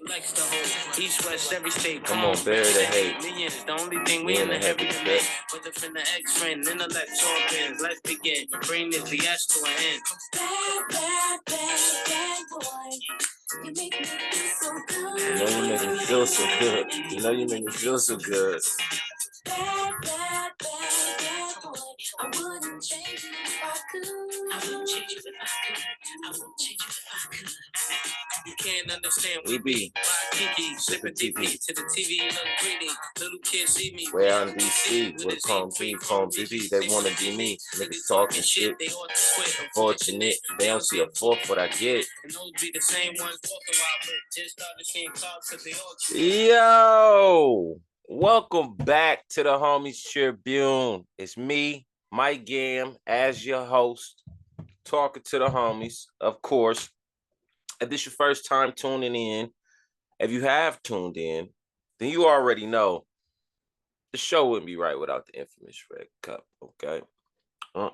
Flex the whole East, West, every state. Come on, bear the hate. Millions, the only thing we in the heavy debate. Whether from the ex-friend, intellect, or bins. Let's begin. Bring this BS to an end. Bad, bad, bad, bad boy. You make me feel so good. You know you make me feel so good. You know you make me feel so good. Bad, bad, bad, bad boy. I wouldn't change you if I could. I wouldn't change you if I could. I wouldn't change you if I could. You can't understand. We be Kiki, sipping TP to the TV, look greedy. Little kids see me. way on DC with calm BB. They wanna be me. Niggas talking shit. They ought to quit. Unfortunate, they don't see a fourth what I get. And those be the same ones walking while I just started seeing clouds because they all Yo, welcome back to the Homies Tribune. It's me, Mike Gam, as your host, talking to the homies, of course. If this is your first time tuning in, if you have tuned in, then you already know the show wouldn't be right without the infamous red cup, okay? Don't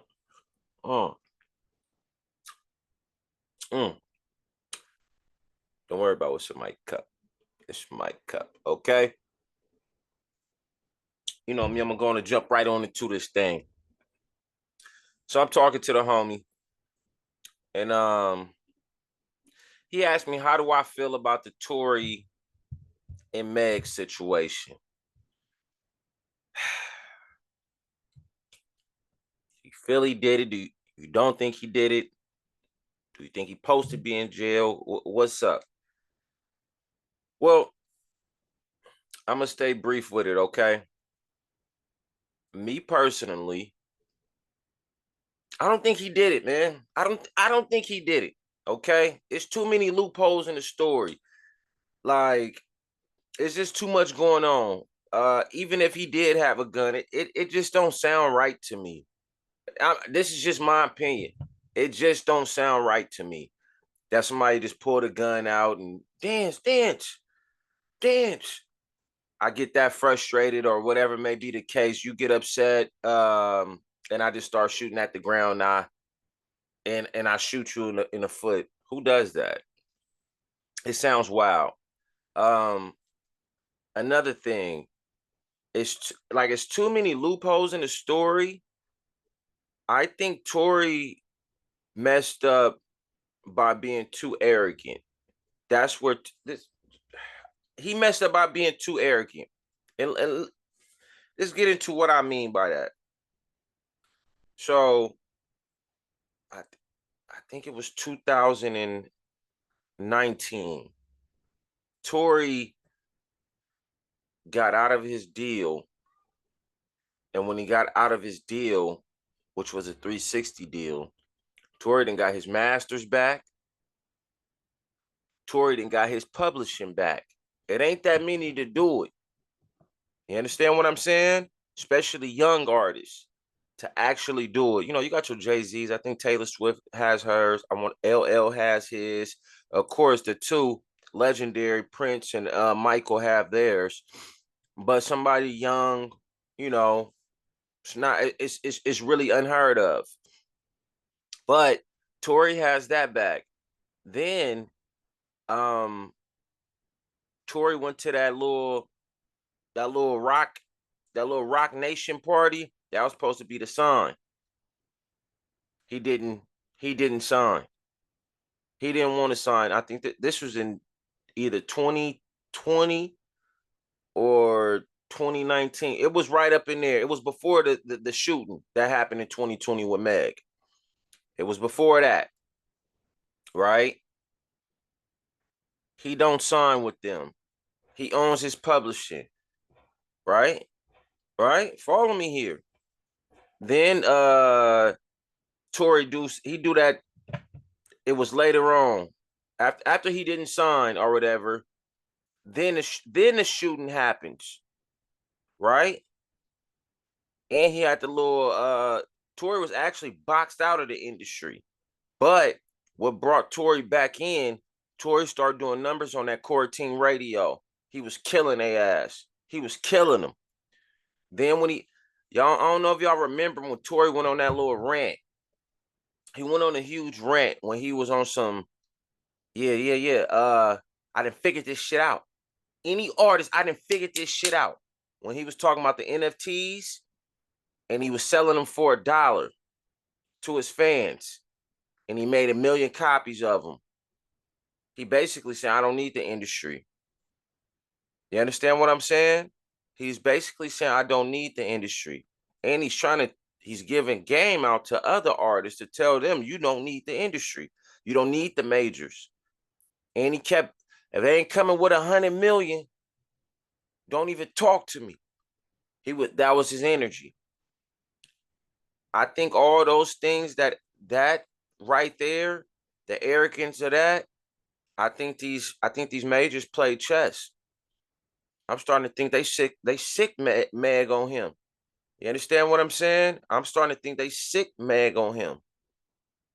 worry about what's in my cup. It's my cup, okay? You know me, I'm going to jump right on into this thing. So I'm talking to the homie, and he asked me, how do I feel about the Tory and Meg situation? You feel he did it? Do you don't think he did it? Do you think he supposed to be in jail? What's up? Well, I'm going to stay brief with it, okay? Me personally, I don't think he did it, man. I don't think he did it, okay? It's too many loopholes in the story. Like, it's just too much going on. Even if he did have a gun, it just don't sound right to me. This is just my opinion. It just don't sound right to me that somebody just pulled a gun out and dance. I get that frustrated or whatever may be the case. You get upset, and I just start shooting at the ground now, and I shoot you in the foot. Who does that? It sounds wild. Another thing, it's too many loopholes in the story. I think Tory messed up by being too arrogant. That's where he messed up by being too arrogant. And let's get into what I mean by that. So I think it was 2019. Tory got out of his deal. And when he got out of his deal, which was a 360 deal, Tory then got his masters back. Tory then got his publishing back. It ain't that many to do it. You understand what I'm saying? Especially young artists to actually do it. You know, you got your Jay-Z's. I think Taylor Swift has hers. LL has his. Of course, the two legendary Prince and Michael have theirs. But somebody young, you know, it's really unheard of. But Tory has that back. Then Tory went to that little Rock Nation party. That was supposed to be the sign. He didn't sign. He didn't want to sign. I think that this was in either 2020 or 2019. It was right up in there. It was before the shooting that happened in 2020 with Meg. It was before that. Right? He don't sign with them. He owns his publishing. Right? Follow me here. Then Tory do that. It was later on. After he didn't sign or whatever, then the shooting happens. Right? And he had the little Tory was actually boxed out of the industry. But what brought Tory back in, Tory started doing numbers on that Core-Team radio. He was killing their ass. He was killing them. Then when y'all, I don't know if y'all remember when Tory went on that little rant. He went on a huge rant when he was on some, I done figured this shit out. Any artist, I done figured this shit out. When he was talking about the NFTs and he was selling them for $1 to his fans and he made 1 million copies of them. He basically said, I don't need the industry. You understand what I'm saying? He's basically saying, I don't need the industry. And he's giving game out to other artists to tell them, you don't need the industry. You don't need the majors. And he kept, if they ain't coming with 100 million, don't even talk to me. That was his energy. I think all those things that right there, the arrogance of that, I think these majors play chess. I'm starting to think they sick mag on him. You understand what I'm saying? I'm starting to think they sick mag on him.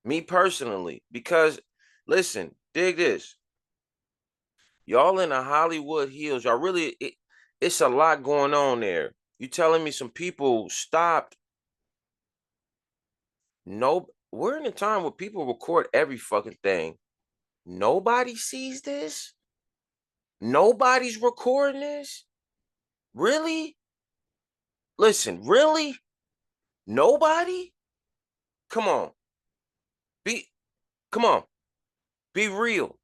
Me personally, because listen, dig this. Y'all in the Hollywood Hills, y'all really, it's a lot going on there. You telling me some people stopped? No, we're in a time where people record every fucking thing. Nobody sees this? Nobody's recording this? Really? Listen, really? Nobody? Come on. Come on. Be real.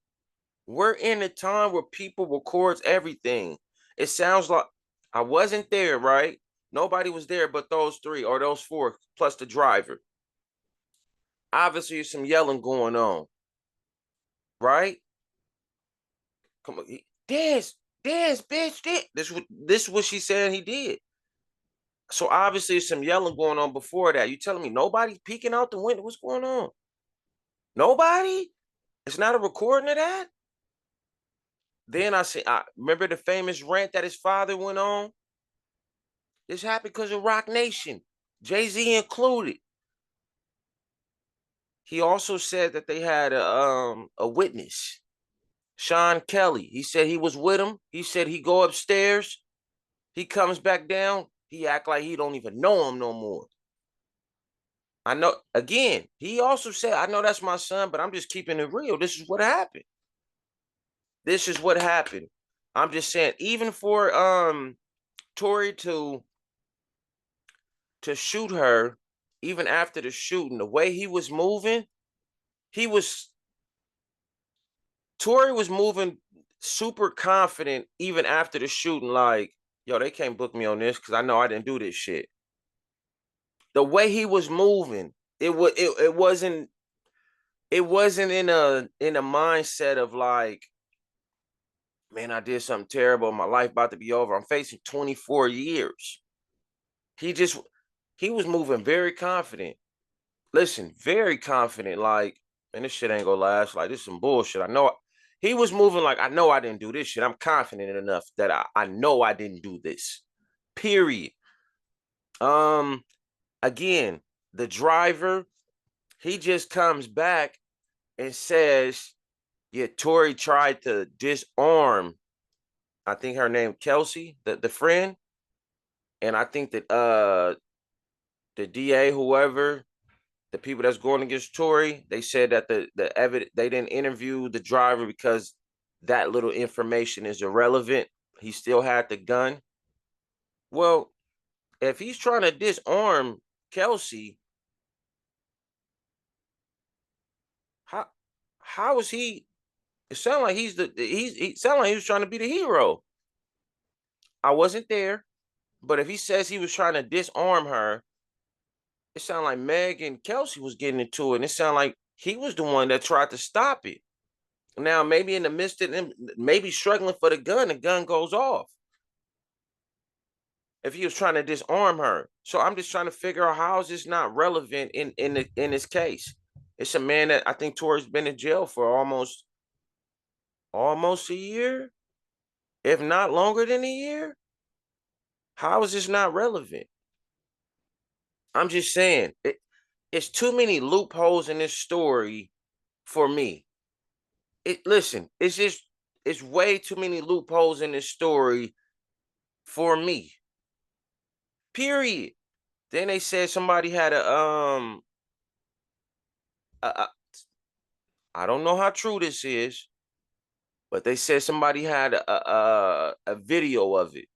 We're in a time where people records everything. It sounds like I wasn't there, right? Nobody was there but those 3 or those 4 plus the driver. Obviously, there's some yelling going on, right? Come on, dance, bitch, dance. This is what she said he did. So obviously, there's some yelling going on before that. You telling me nobody's peeking out the window? What's going on? Nobody? It's not a recording of that? Then I remember the famous rant that his father went on. This happened because of Rock Nation, Jay-Z included. He also said that they had a witness, Sean Kelly. He said he was with him. He said he go upstairs. He comes back down. He act like he don't even know him no more. I know, again, he also said, I know that's my son, but I'm just keeping it real. This is what happened. This is what happened. I'm just saying, even for Tory to shoot her, even after the shooting, the way he was moving, Tory was moving super confident even after the shooting, like, yo, they can't book me on this because I know I didn't do this shit. The way he was moving, it wasn't in a mindset of like, man, I did something terrible. My life about to be over. I'm facing 24 years. He was moving very confident. Listen, very confident. Like, man, this shit ain't gonna last. Like, this is some bullshit. I know. He was moving like, I know I didn't do this shit. I'm confident enough that I know I didn't do this. Period. Again, the driver, he just comes back and says, yeah, Tory tried to disarm, I think her name Kelsey, the friend. And I think that the DA, whoever, the people that's going against Tory, they said that the evidence, they didn't interview the driver because that little information is irrelevant. He still had the gun. Well, if he's trying to disarm Kelsey, how is he? It sounds like he sounded like he was trying to be the hero. I wasn't there, but if he says he was trying to disarm her, it sounded like Meg and Kelsey was getting into it, and it sounded like he was the one that tried to stop it. Now, maybe in the midst of them, maybe struggling for the gun goes off. If he was trying to disarm her. So I'm just trying to figure out how is this not relevant in this case. It's a man that I think Tory's been in jail for almost a year, if not longer than a year. How is this not relevant? I'm just saying, it's too many loopholes in this story for me. Listen, it's way too many loopholes in this story for me. Period. Then they said somebody had a I don't know how true this is, But they said somebody had a video of it.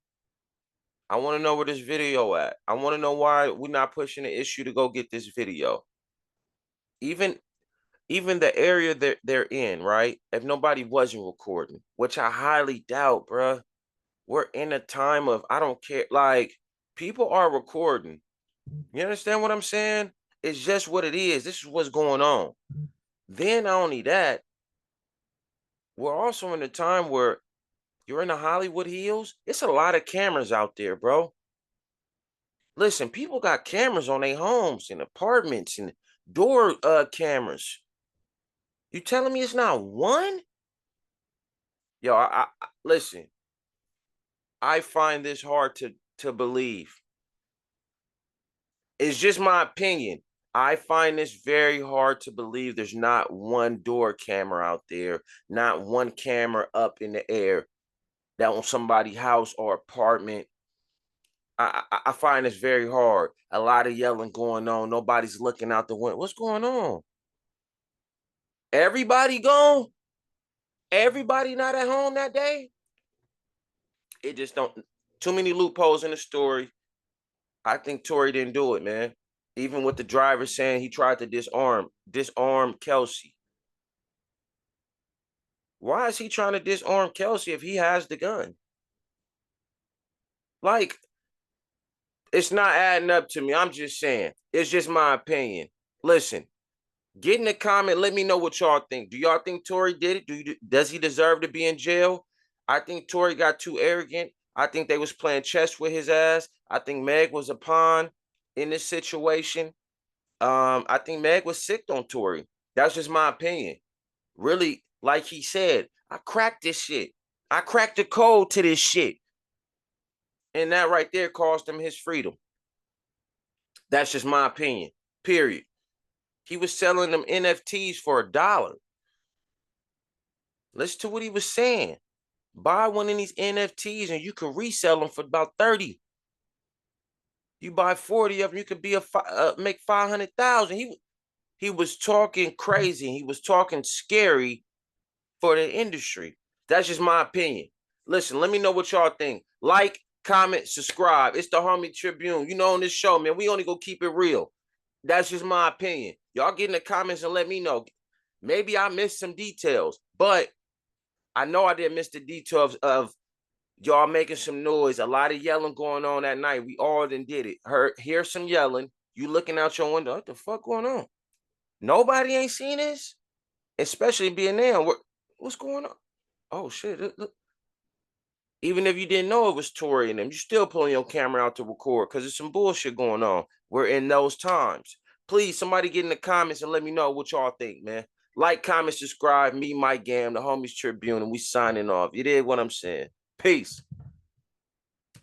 I want to know where this video at. I want to know why we're not pushing the issue to go get this video. Even the area they're in, right? If nobody wasn't recording, which I highly doubt, bruh. We're in a time of, I don't care. Like, people are recording. You understand what I'm saying? It's just what it is. This is what's going on. Then not only that, we're also in a time where you're in the Hollywood Hills. It's a lot of cameras out there, bro. Listen, people got cameras on their homes and apartments and door cameras. You telling me it's not one? Yo, listen. I find this hard to believe. It's just my opinion. I find this very hard to believe there's not one door camera out there, not one camera up in the air that on somebody's house or apartment. I find this very hard. A lot of yelling going on. Nobody's looking out the window. What's going on? Everybody gone? Everybody not at home that day? It just don't. Too many loopholes in the story. I think Tory didn't do it, man. Even with the driver saying he tried to disarm Kelsey. Why is he trying to disarm Kelsey if he has the gun? Like, it's not adding up to me. I'm just saying. It's just my opinion. Listen, get in the comment. Let me know what y'all think. Do y'all think Tory did it? Does he deserve to be in jail? I think Tory got too arrogant. I think they was playing chess with his ass. I think Meg was a pawn in this situation. I think Meg was sick on Tory. That's just my opinion. Really, like he said, I cracked this shit. I cracked the code to this shit. And that right there cost him his freedom. That's just my opinion, period. He was selling them NFTs for $1. Listen to what he was saying. Buy one of these NFTs and you can resell them for about 30. You buy 40 of them, you could be make 500,000. He was talking crazy. He was talking scary for the industry. That's just my opinion. Listen, let me know what y'all think. Like, comment, subscribe. It's the Homie Tribune. You know, on this show, man, we only go keep it real. That's just my opinion. Y'all get in the comments and let me know. Maybe I missed some details, but I know I didn't miss the details of y'all making some noise. A lot of yelling going on that night. We all done did it. Hear some yelling. You looking out your window. What the fuck going on? Nobody ain't seen this? Especially being there. What's going on? Oh, shit. Look. Even if you didn't know it was Tory and them, you still pulling your camera out to record because there's some bullshit going on. We're in those times. Please, somebody get in the comments and let me know what y'all think, man. Like, comment, subscribe. Me, Mike Gam, the Homies Tribune, and we signing off. You did what I'm saying. Peace.